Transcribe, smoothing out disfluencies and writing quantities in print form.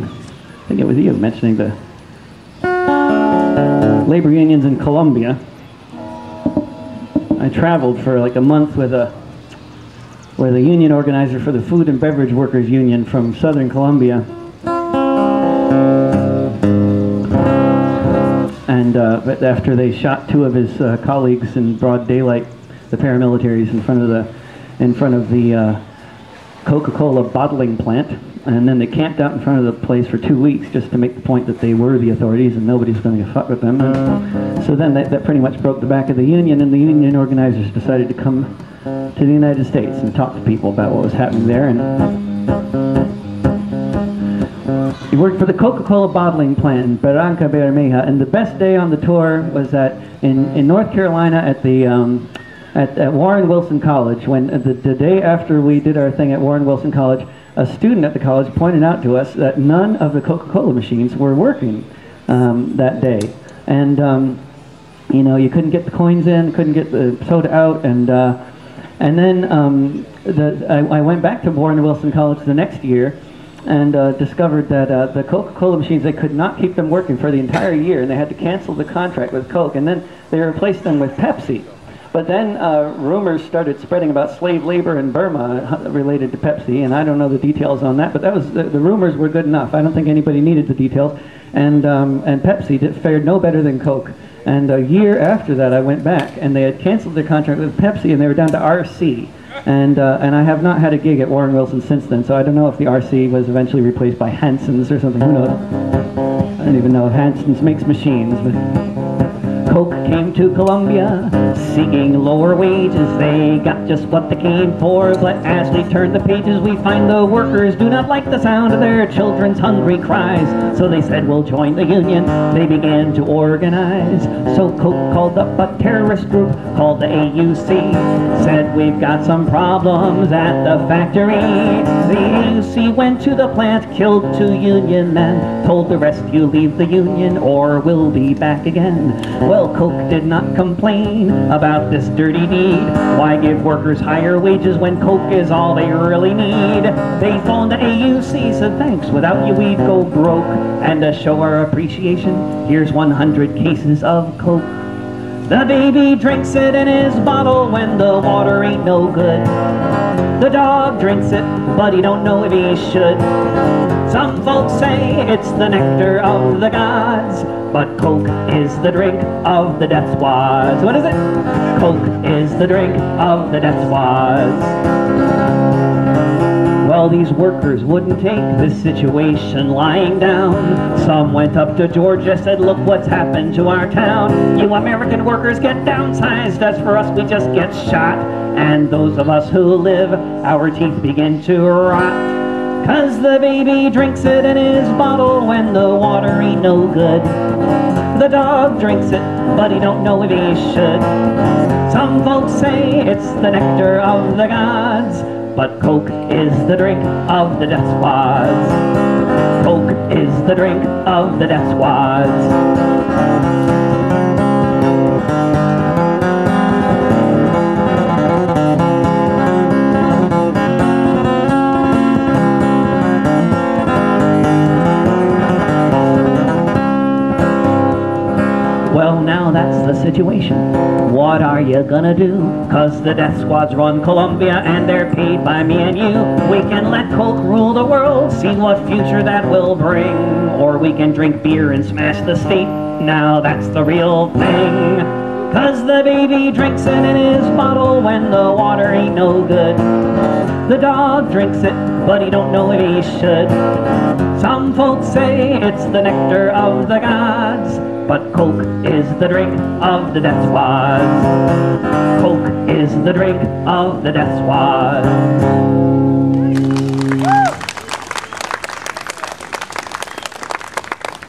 I think it was you mentioning the labor unions in Colombia. I traveled for like a month with a union organizer for the Food and Beverage Workers Union from Southern Colombia. And but after they shot two of his colleagues in broad daylight, the paramilitaries in front of the Coca-Cola bottling plant, and then they camped out in front of the place for 2 weeks just to make the point that they were the authorities and nobody's going to fuck with them. And so then that pretty much broke the back of the union, and the union organizers decided to come to the United States and talk to people about what was happening there. And he worked for the Coca-Cola bottling plant in Barranca Bermeja, and the best day on the tour was in North Carolina at Warren Wilson College, when the day after we did our thing at Warren Wilson College, a student at the college pointed out to us that none of the Coca-Cola machines were working that day. And you know, you couldn't get the coins in, couldn't get the soda out, and then I went back to Warren Wilson College the next year and discovered that the Coca-Cola machines, they could not keep them working for the entire year, and they had to cancel the contract with Coke, and then they replaced them with Pepsi. But then rumors started spreading about slave labor in Burma related to Pepsi, and I don't know the details on that, but that was the rumors were good enough. I don't think anybody needed the details, and Pepsi fared no better than Coke. And a year after that, I went back, and they had canceled their contract with Pepsi, and they were down to RC. And I have not had a gig at Warren Wilson since then, so I don't know if the RC was eventually replaced by Hanson's or something. Who knows? I don't even know if Hanson's makes machines. But Coke came to Colombia seeking lower wages. They got just what they came for, but as we turn the pages, we find the workers do not like the sound of their children's hungry cries. So they said, we'll join the union. They began to organize. So Coke called up a terrorist group called the AUC. Said, we've got some problems at the factory. The AUC went to the plant, killed 2 union men, told the rest, you leave the union or we'll be back again. Well, Coke did not complain about this dirty deed. Why give workers higher wages when Coke is all they really need? They phoned the AUC, said thanks, without you we'd go broke. And to show our appreciation, here's 100 cases of Coke. The baby drinks it in his bottle when the water ain't no good. The dog drinks it, but he don't know if he should. Some folks say it's the nectar of the gods, but Coke is the drink of the death squads. What is it? Coke is the drink of the death squads. Well, these workers wouldn't take this situation lying down. Some went up to Georgia, said, look what's happened to our town. You American workers get downsized, as for us we just get shot. And those of us who live, our teeth begin to rot. 'Cause the baby drinks it in his bottle when the water ain't no good. The dog drinks it, but he don't know if he should. Some folks say it's the nectar of the gods, but Coke is the drink of the death squads. Coke is the drink of the death squads. Well, now that's the situation. What are you gonna do? 'Cause the death squads run Colombia and they're paid by me and you. We can let Coke rule the world, see what future that will bring. Or we can drink beer and smash the state. Now that's the real thing. 'Cause the baby drinks it in his bottle when the water ain't no good. The dog drinks it, but he don't know if he should. Some folks say it's the nectar of the gods, but Coke is the drink of the death squads. Coke is the drink of the death squads.